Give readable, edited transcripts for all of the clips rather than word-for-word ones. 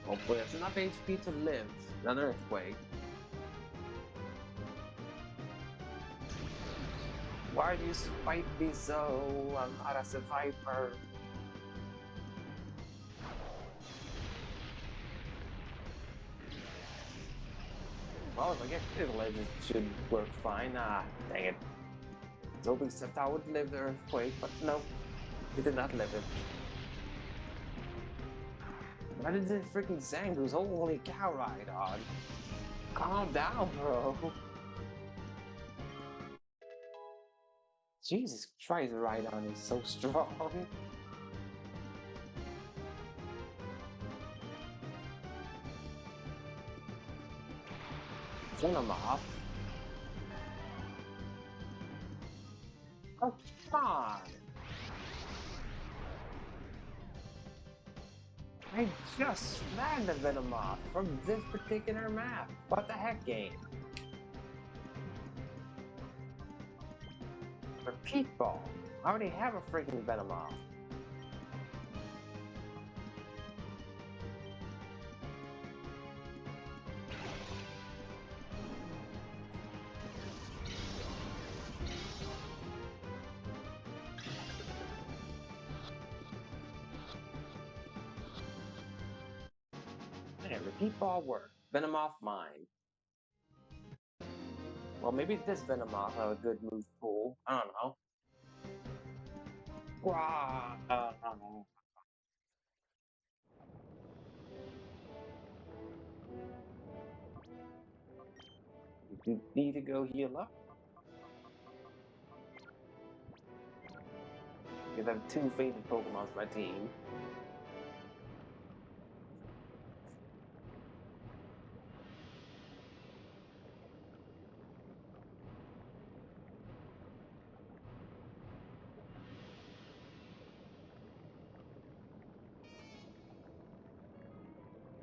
Hopefully it's enough HP to live an earthquake. Why do you spite me so? I'm not a survivor. Well, if I get privilege, it should work fine. Ah, dang it. Toby said I would live the earthquake, but no, he did not live it. Why did this freaking Zangoose holy cow ride on? Calm down, bro. Jesus Christ, the ride on is so strong. Turn him off. Oh, come on. I just snagged the Venomoth from this particular map. What the heck, game? Repeat ball. I already have a freaking Venomoth. Man, repeat ball work. Venomoth mine. Well, maybe this Venomoth have a good move pool. I don't know. You need to go heal up. Because I have two favorite Pokemon on my team.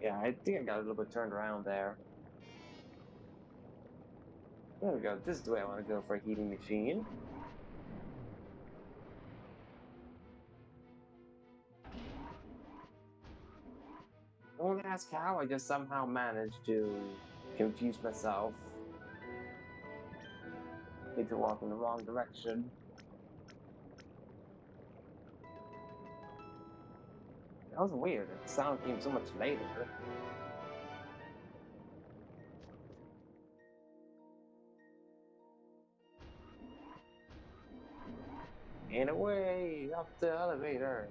Yeah, I think I got a little bit turned around there. There we go. This is the way I want to go for a heating machine. Don't ask how, I just somehow managed to confuse myself. Need to walk in the wrong direction. That was weird. The sound came so much later. And away up the elevator.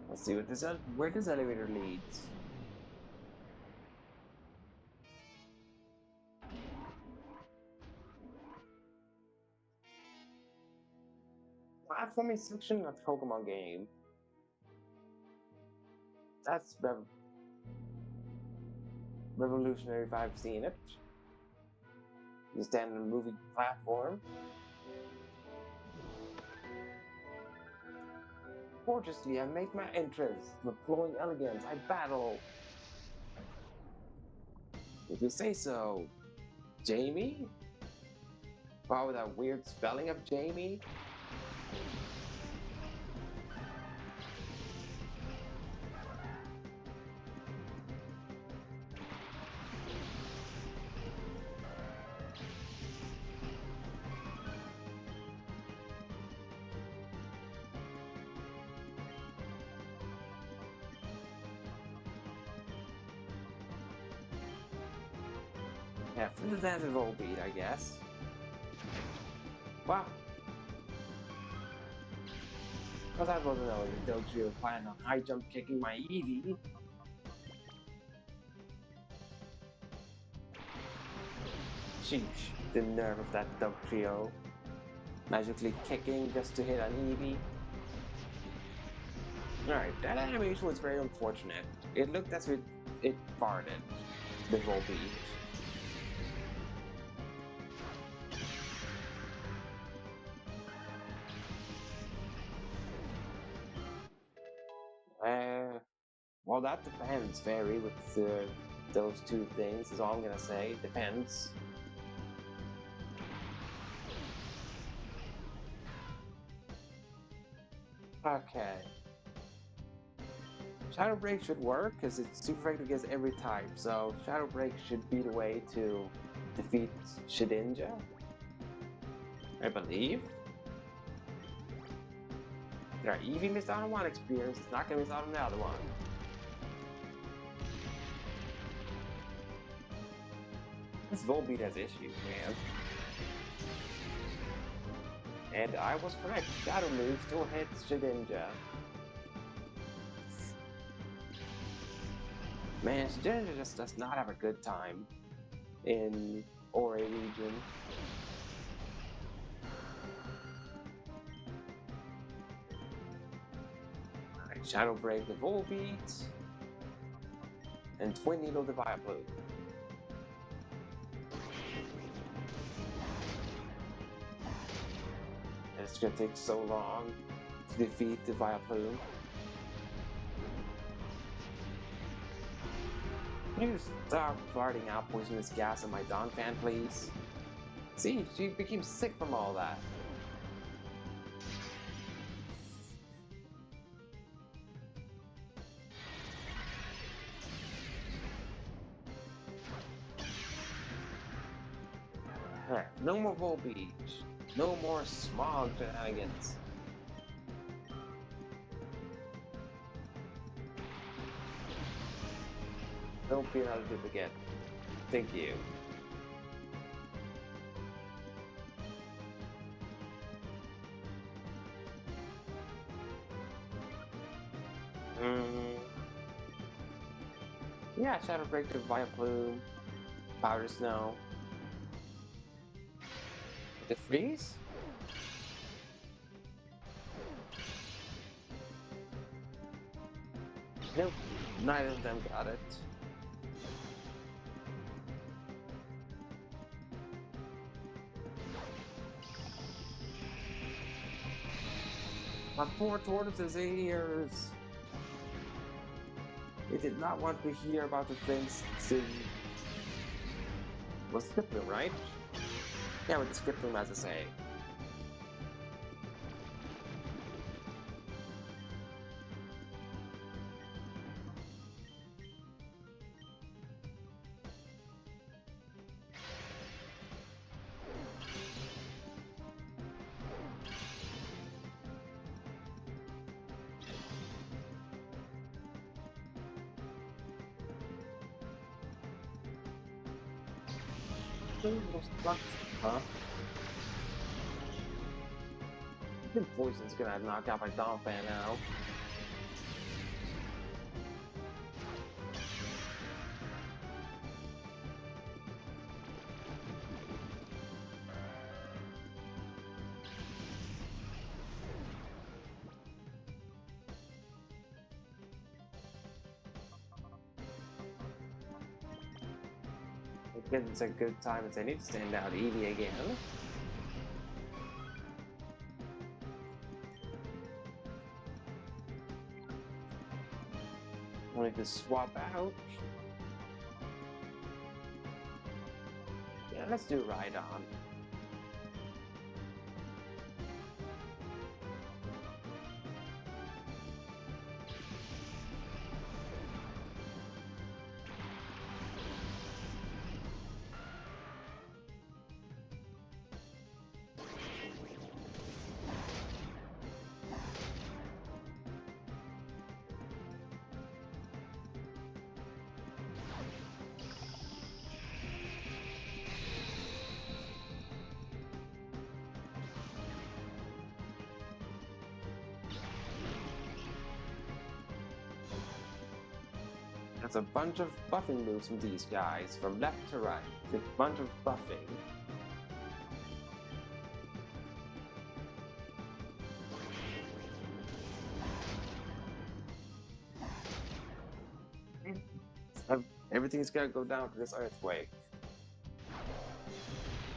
Let's see what where this elevator leads. Platforming section of the Pokemon game. That's revolutionary if I've seen it. You stand on a moving platform. Gorgeously, I make my entrance. With flowing elegance, I battle. If you say so. Jamie? Wow, with that weird spelling of Jamie? Yeah, for the dance of Volbeat, I guess. Wow. Because I wasn't know the Dopes was planning on high jump kicking my Eevee. Sheesh, the nerve of that Dog Trio. Magically kicking just to hit an Eevee. Alright, that animation was very unfortunate. It looked as if it farted, the Volbeat. Well, that depends. Vary with those two things is all I'm gonna say. Depends. Okay. Shadow Break should work because it's super effective against every type. So Shadow Break should be the way to defeat Shedinja, I believe. Yeah, Eevee missed out on one experience. It's not gonna miss out on the other one. This Volbeat has issues, man. And I was correct. Shadow Move still hits Shedinja. Man, Shedinja just does not have a good time in Ore region. Alright, Shadow Break the Volbeat. And Twin Needle the Vileplume. And it's gonna take so long to defeat the Vileplume. Can you just stop farting out poisonous gas on my Dawn fan, please? See, she became sick from all that. No more Volbeat. No more smog shenanigans. Don't be another duplicate. Thank you. Yeah, Shadow Break to Vileplume. Powder Snow. The Freeze? Nope. Neither of them got it. My poor tortoise's ears. They did not want to hear about the things to... Was Skiploom, right? Yeah, with the Skiploom as I say. Huh? I think Poison's gonna knock out my Donphan now. It's a good time as I need to stand out Eevee again. I need to swap out. Yeah, let's do Rhydon. That's a bunch of buffing moves from these guys, from left to right. It's a bunch of buffing. Everything's gonna go down to this earthquake.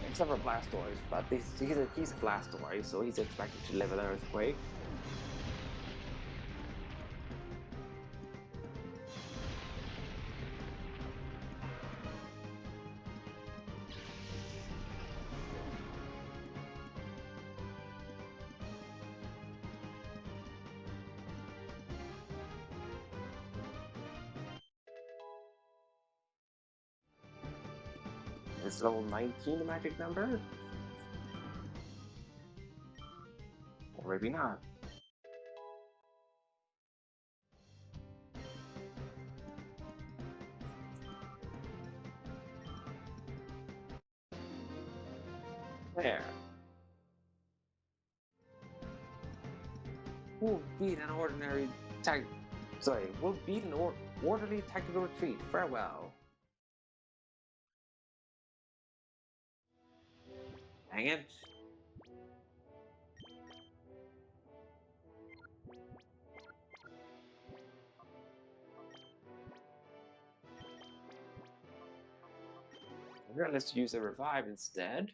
Except for Blastoise, but he's a Blastoise, so he's expected to live in an earthquake. Is level 19 the magic number? Or maybe not. There. We'll beat an ordinary tag. Sorry, we'll beat an orderly tactical retreat. Farewell. Dang it. Let's use a revive instead.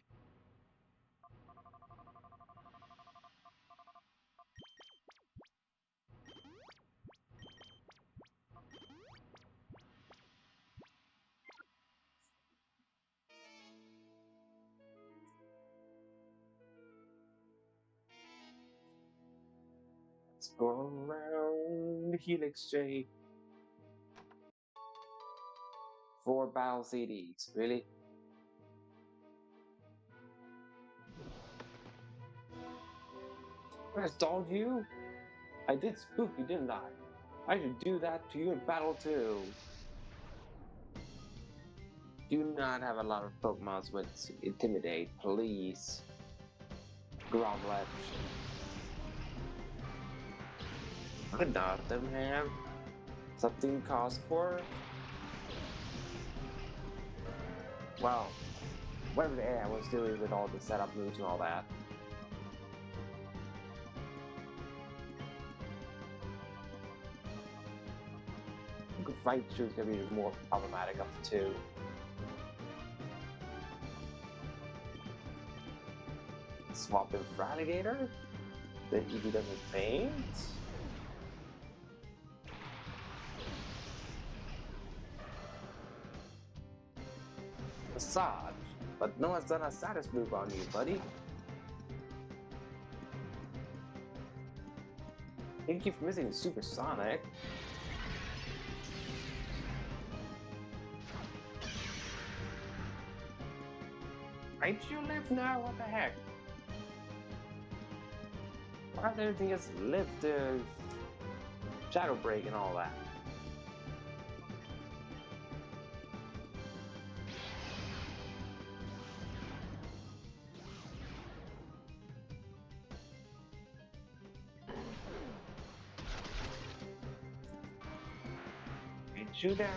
Let's go around the Helix J. 4 battle CDs, really? I stalled you? I did spook you, didn't I? I should do that to you in battle too. Do not have a lot of Pokemons with Intimidate, please. Growlithe. None of them have something cost for. Well, whatever the AI was doing with all the setup moves and all that. Fight is gonna be more problematic of the two. Swap him for Alligator? That he doesn't faint? Massage, but no one's done a status move on you, buddy. You keep missing Supersonic. Right, you live now? What the heck? Why does everything just live to Shadow Break and all that? Ain't you down?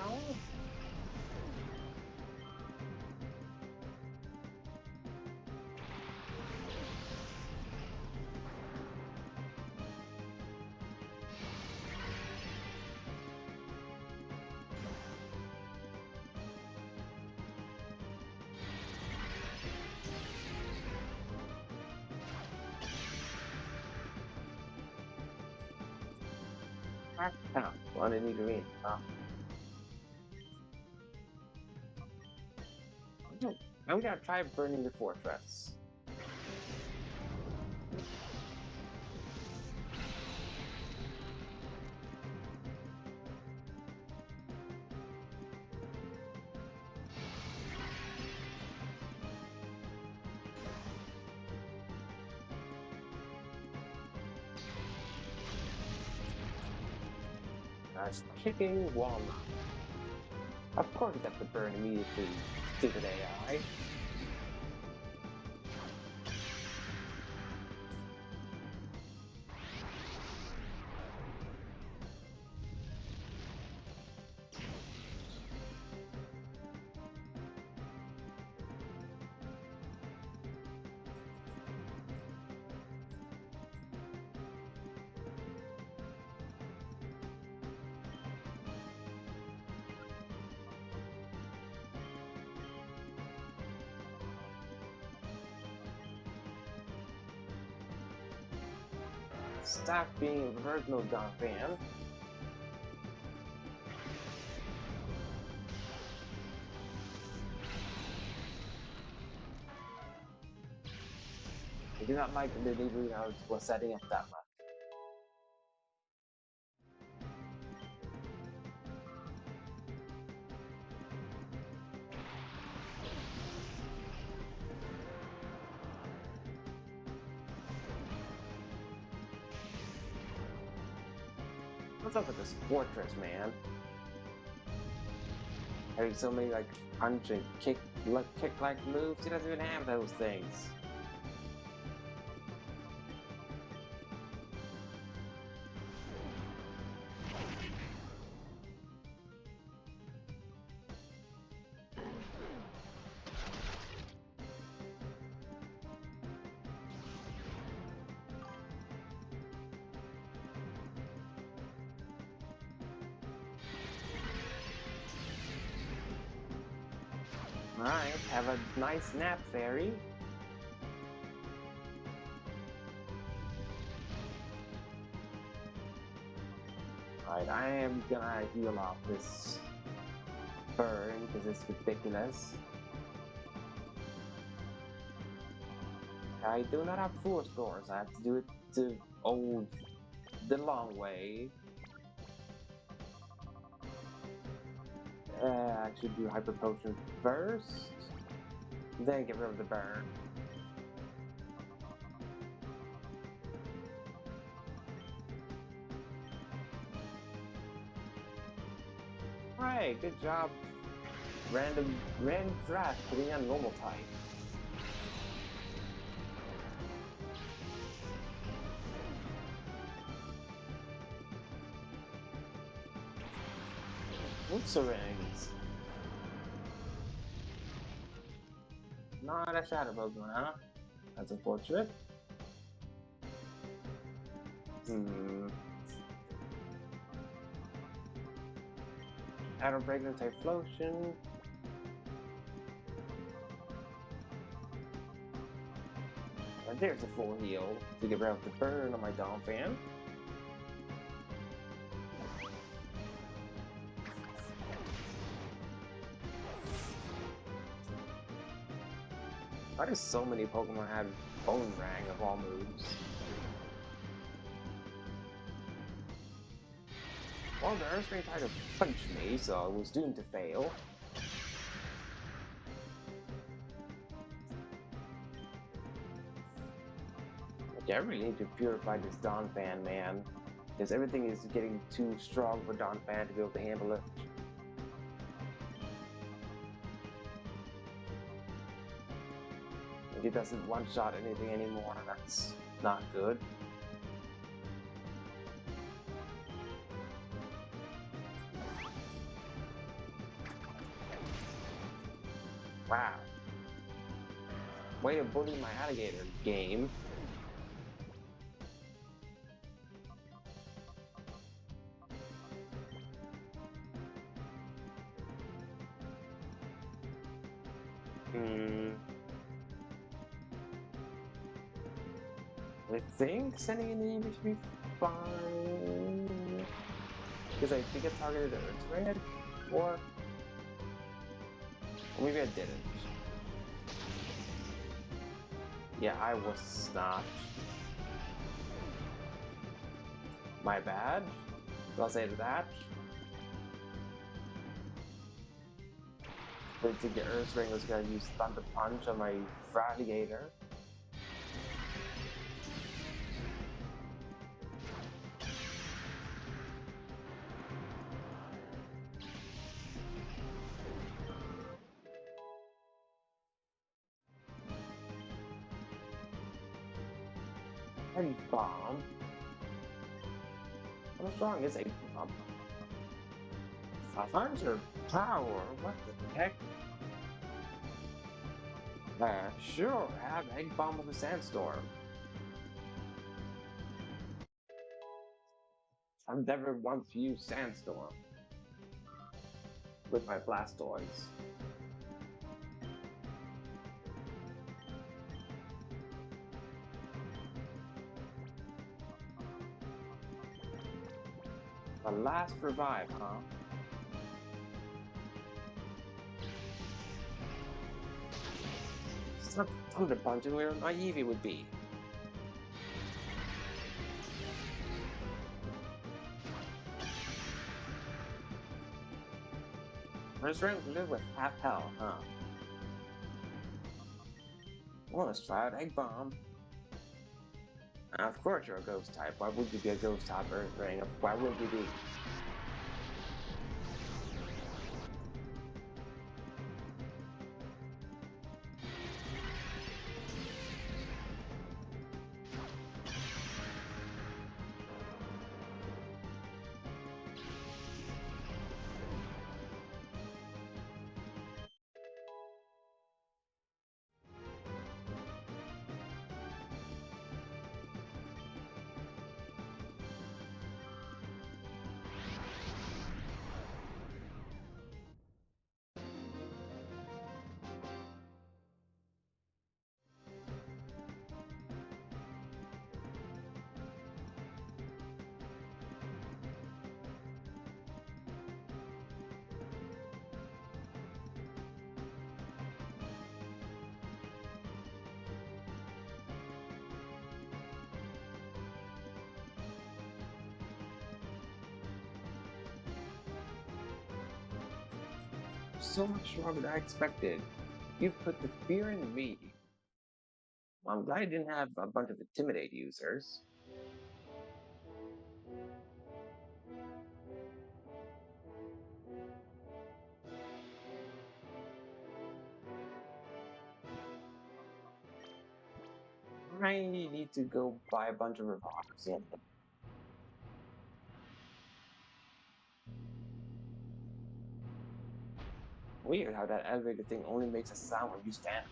Oh, well, I need to read. Now we gotta try burning the fortress. Kicking walnut. Of course we got to burn immediately, stupid AI. Stop being a virginal gun fan. I do not like the delivery I was setting up that much. What's up with this fortress, man? Having so many like punch and kick like moves, he doesn't even have those things. Alright, have a nice nap, fairy. Alright, I am gonna heal off this burn because it's ridiculous. I do not have 4 scores. I have to do it the long way. I should do hyper potion first, then get rid of the burn. Alright, good job. Random thrash putting on normal type. What's the rings? Not a shadow Pokemon, huh? That's unfortunate. Shadow Break and Typhlosion. And there's a full heal to get rid of the burn on my Donphan. Why do so many Pokemon have Bone Rang of all moves? Well, the Earth Ring tried to punch me, so I was doomed to fail. Okay, I really need to purify this Donphan, man. Because everything is getting too strong for Donphan to be able to handle it. Like, it doesn't one-shot anything anymore, that's not good. Wow. Way to bully my alligator game. I think sending an EV should be fine. Because I think it targeted Earth Ring, or maybe I didn't. Yeah, I was not. My bad. So I'll say that. I think the Earth Ring was gonna use Thunder Punch on my Alligator. Heavy Bomb? How strong is a bomb? 500 power? What the heck? Sure, have Egg Bomb of the Sandstorm. I've never once used Sandstorm with my Blastoise. The last revive, huh? It's not Thunder Punching where my Eevee would be. My strength live with half health, huh? Well, let's try out Egg Bomb. Of course you're a ghost type. Why would you be a ghost type Earth Ring? Why would you be? so much stronger than I expected. You've put the fear in me. I'm glad I didn't have a bunch of Intimidate users. I need to go buy a bunch of revolvers. Yeah. Weird how that elevator thing only makes a sound when you stand.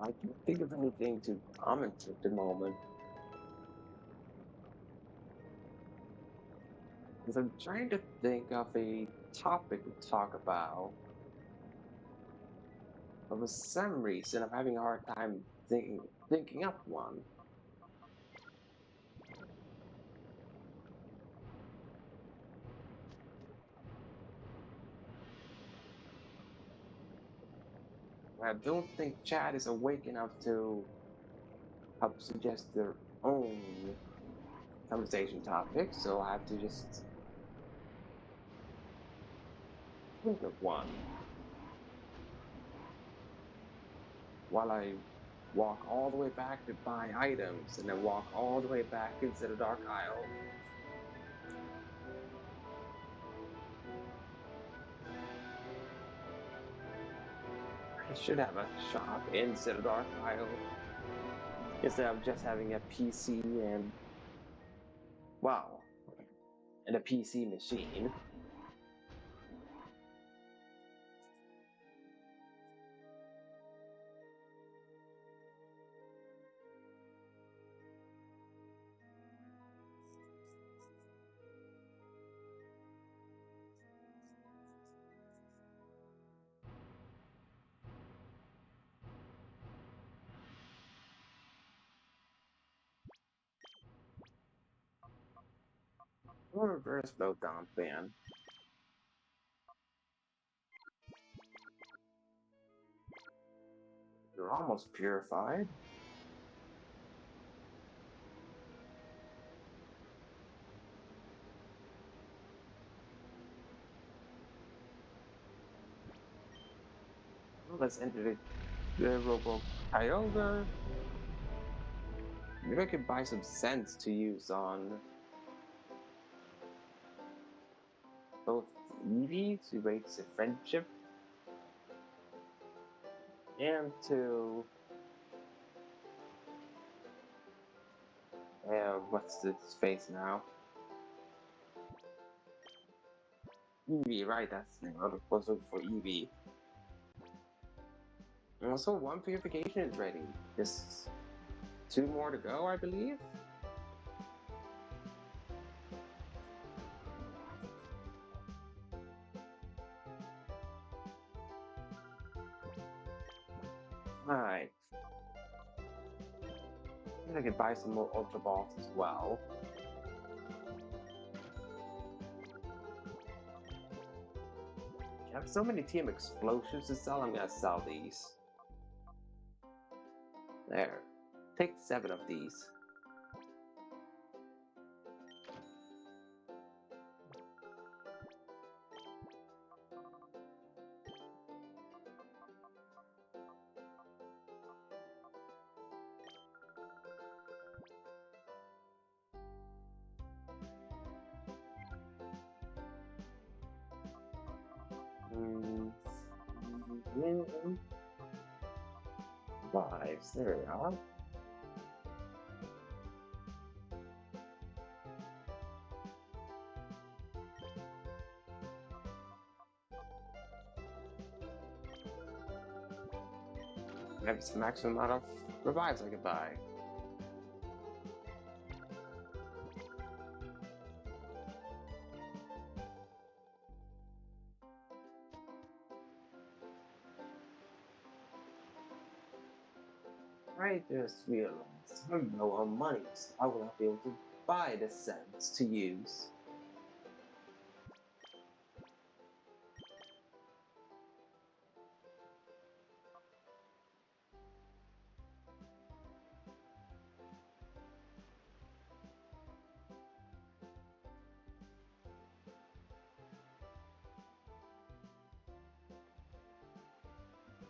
I can't think of anything to comment at the moment. Because I'm trying to think of a topic to talk about. But for some reason, I'm having a hard time thinking up one. I don't think chat is awake enough to help suggest their own conversation topic, so I have to just think of one while I walk all the way back to buy items and then walk all the way back into the Dark Isle. I should have a shop in Citadark Isle instead of just having a PC and, wow, and a PC machine. I'm a reverse blowdown fan. You're almost purified. Well, let's enter the Robo Kyogre. Maybe I could buy some scents to use on both Eevee to raise the friendship and to what's this face now? Eevee, right? That's the name. I was looking for Eevee. And also, one purification is ready. Just 2 more to go, I believe. Alright. I think I could buy some more Ultra Balls as well. I have so many TM Explosions to sell, I'm gonna sell these. There. Take 7 of these. Vibes, there we are. That's the maximum amount of revives I can buy. I just realized I'm low on money, so I will not be able to buy the scents to use.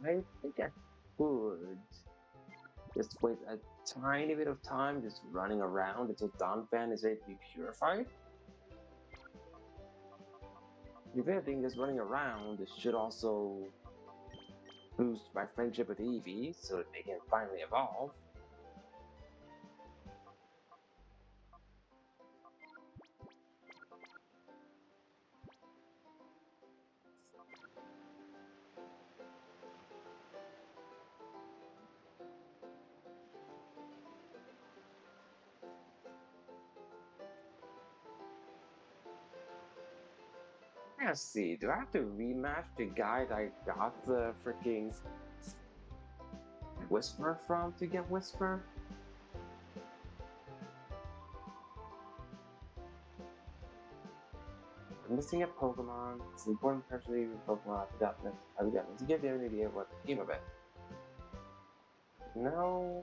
I think I could just wait a tiny bit of time just running around until Donphan is ready to be purified. The other thing is running around, this should also boost my friendship with Eevee so that they can finally evolve. Let's see, do I have to rematch the guy that I got the freaking Whisper from to get Whisper? I'm missing a Pokemon. It's an important person to use Pokemon. I forgot to give you an idea of what came of it. No.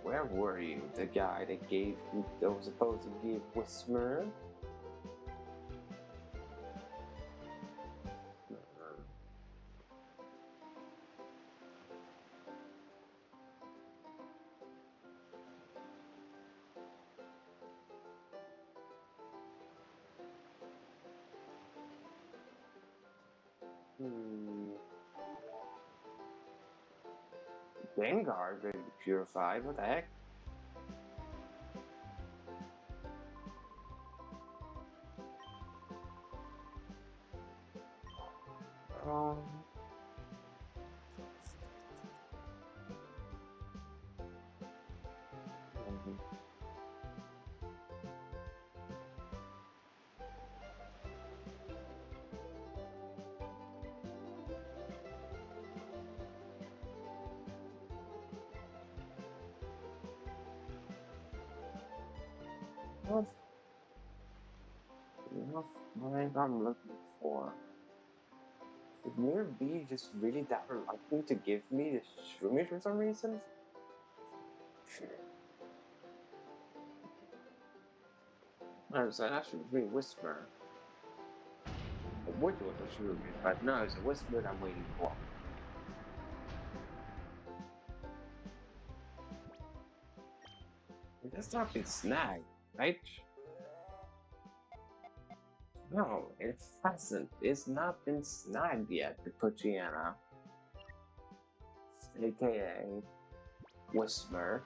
Where were you? The guy that was supposed to give Whisper? Vanguard ready to be purified? What the heck? Um. Enough mind I'm looking for. Is Mirror B just really that reluctant to give me the Shroomish for some reason? I was like, that should be Whisper. I would want a Shroomish, but no, it's a Whisper that I'm waiting for. That's not been snagged, right? No, it hasn't. It's not been snagged yet, the Pochiana. AKA Whisper.